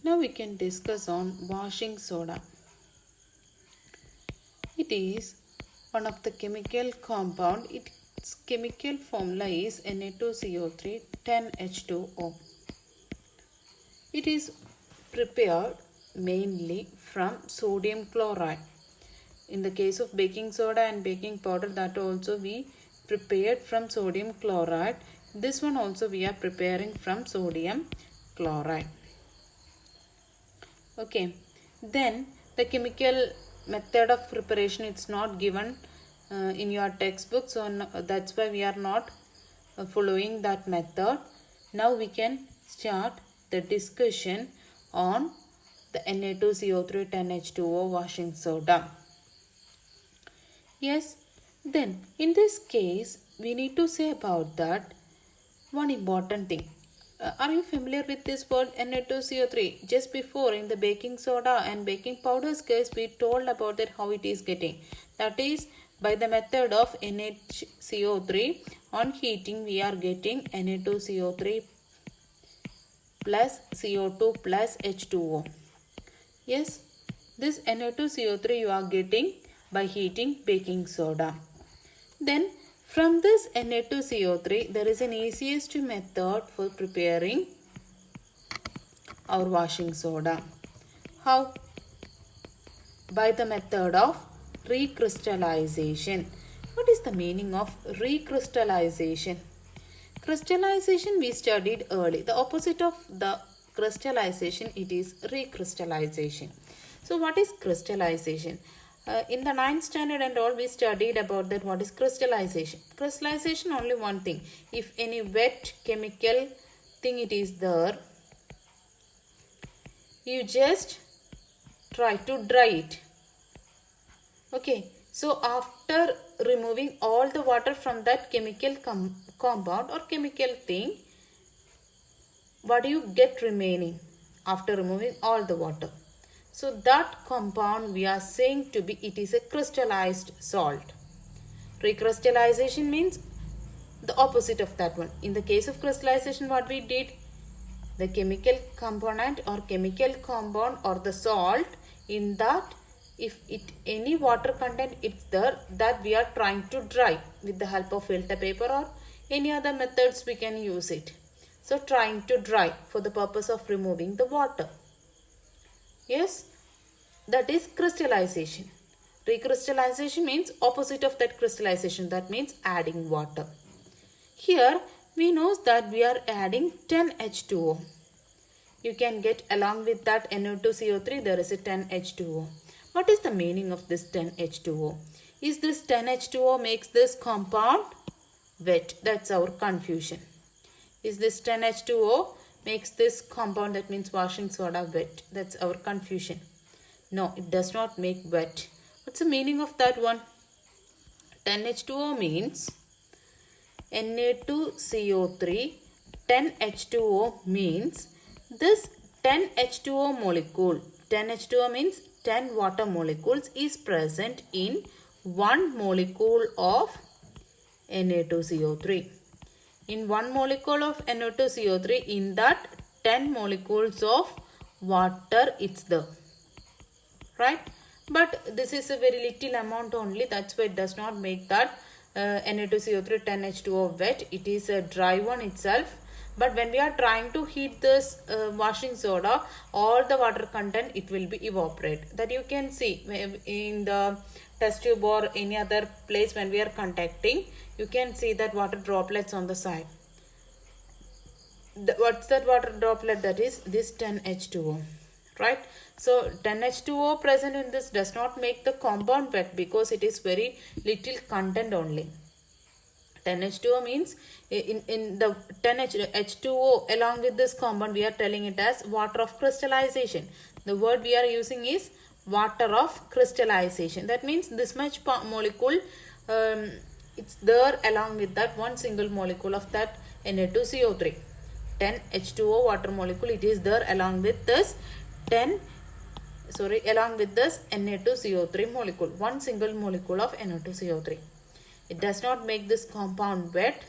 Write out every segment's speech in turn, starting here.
Now we can discuss on washing soda. It is one of the chemical compound. Its chemical formula is Na2CO3 10H2O. It is prepared mainly from sodium chloride. In the case of baking soda and baking powder, that also we prepared from sodium chloride. This one also we are preparing from sodium chloride. Okay, then the chemical method of preparation, it's not given in your textbook, so that's why we are not following that method. Now we can start the discussion on the Na2CO3 10H2O washing soda. Yes, then in this case we need to say about that one important thing. Are you familiar with this word Na2CO3? Just before in the baking soda and baking powders case, we told about that how it is getting. That is by the method of NaCO3 on heating we are getting Na2CO3 plus CO2 plus H2O. Yes, this Na2CO3 you are getting by heating baking soda. Then from this Na2CO3 there is an easiest method for preparing our washing soda. How? By the method of recrystallization. What is the meaning of recrystallization? Crystallization we studied early. The opposite of the crystallization, it is recrystallization. So what is crystallization? In the 9th standard and all we studied about that what is crystallization. Crystallization only one thing. If any wet chemical thing it is there, you just try to dry it. Okay. So after removing all the water from that chemical compound or chemical thing, what do you get remaining after removing all the water? So that compound we are saying to be, it is a crystallized salt. Recrystallization means the opposite of that one. In the case of crystallization, what we did, the chemical component or chemical compound or the salt, in that if any water content is there, that we are trying to dry with the help of filter paper or any other methods we can use it. So trying to dry for the purpose of removing the water. Yes, that is crystallization. Recrystallization means opposite of that crystallization. That means adding water. Here we know that we are adding 10H2O. You can get along with that Na2CO3 there is a 10H2O. What is the meaning of this 10H2O? Is this 10H2O makes this compound wet? That's our confusion. Is this 10H2O makes this compound, that means washing soda, wet? That's our confusion. No, it does not make wet. What's the meaning of that one? 10H2O means Na2CO3 10H2O means this 10H2O molecule. 10H2O means 10 water molecules is present in one molecule of Na2CO3. In one molecule of Na2CO3, in that 10 molecules of water it's there. Right? But this is a very little amount only. That's why it does not make that Na2CO3 10H2O wet. It is a dry one itself. But when we are trying to heat this washing soda, all the water content it will be evaporate. That you can see in the test tube or any other place when we are contacting, you can see that water droplets on the side. What's that water droplet? That is this 10H2O. Right? So 10H2O present in this does not make the compound wet because it is very little content only. 10H2O means in the 10H2O along with this compound we are telling it as water of crystallization. The word we are using is water of crystallization. That means this much molecule it's there along with that one single molecule of that Na2CO3. 10H2O water molecule it is there along with this along with this Na2CO3 molecule. One single molecule of Na2CO3. It does not make this compound wet.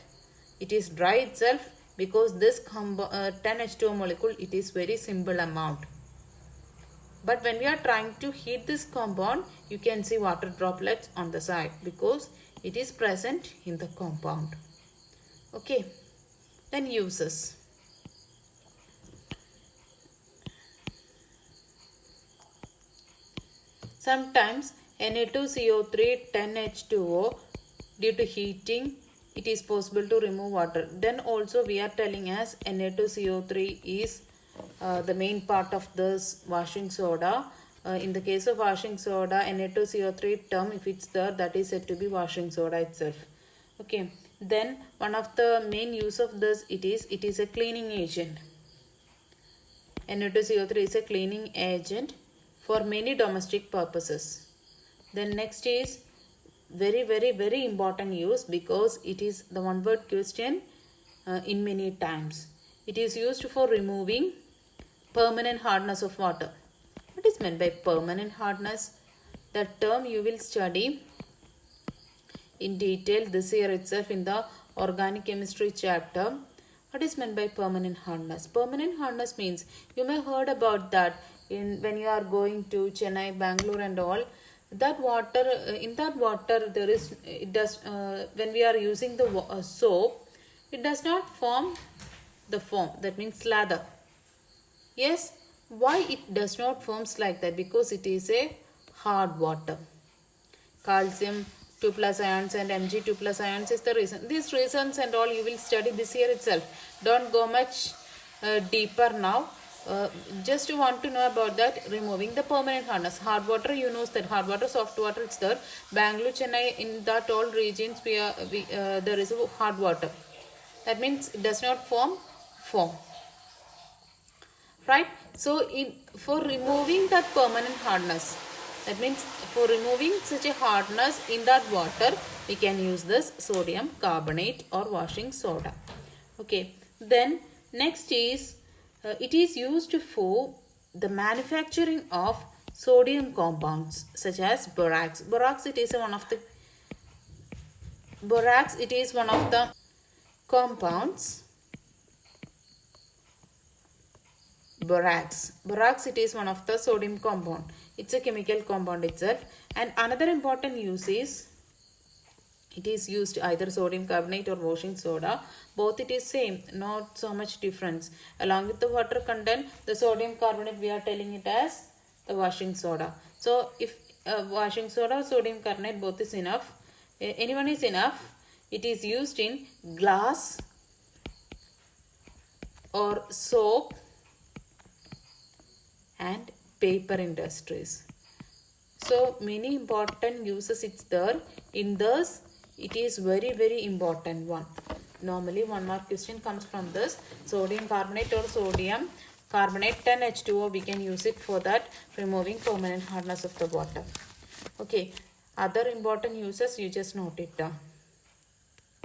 It is dry itself because this 10H2O molecule, it is very simple amount. But when we are trying to heat this compound, you can see water droplets on the side because it is present in the compound. Okay, then uses. Sometimes Na2CO3 10H2O, due to heating, it is possible to remove water. Then also we are telling as Na2CO3 is the main part of this washing soda. In the case of washing soda, Na2CO3 term, if it's there, that is said to be washing soda itself. Okay. Then one of the main use of this, it is a cleaning agent. Na2CO3 is a cleaning agent for many domestic purposes. Then next is very important use, because it is the one word question in many times. It is used for removing permanent hardness of water. What is meant by permanent hardness? That term you will study in detail this year itself in the organic chemistry chapter. What is meant by permanent hardness? Permanent hardness means, you may heard about that when you are going to Chennai, Bangalore and all. That water, in that water there is, it does, when we are using the soap, it does not form the foam, that means slather. Yes, why it does not forms like that? Because it is a hard water. Calcium 2 plus ions and Mg 2 plus ions is the reason. These reasons and all you will study this year itself. Don't go much deeper now. Just you want to know about that, removing the permanent hardness. Hard water, you know that hard water, soft water, it's there. Bangalore, Chennai, in that all regions there is a hard water. That means it does not form foam. Right? So for removing that permanent hardness, that means for removing such a hardness in that water, we can use this sodium carbonate or washing soda. Okay. Then next is, it is used for the manufacturing of sodium compounds such as borax. Borax, it is one of the compounds. Borax, it is one of the sodium compound. It's a chemical compound itself. And another important use is, it is used either sodium carbonate or washing soda. Both it is same, not so much difference. Along with the water content, the sodium carbonate, we are telling it as the washing soda. So if washing soda or sodium carbonate, both is enough. Anyone is enough. It is used in glass or soap and paper industries. So many important uses it's there. In this, it is very important one. Normally 1 mark question comes from this. Sodium carbonate or sodium carbonate 10H2O, we can use it for that, removing permanent hardness of the water. Okay, other important uses, you just note it down.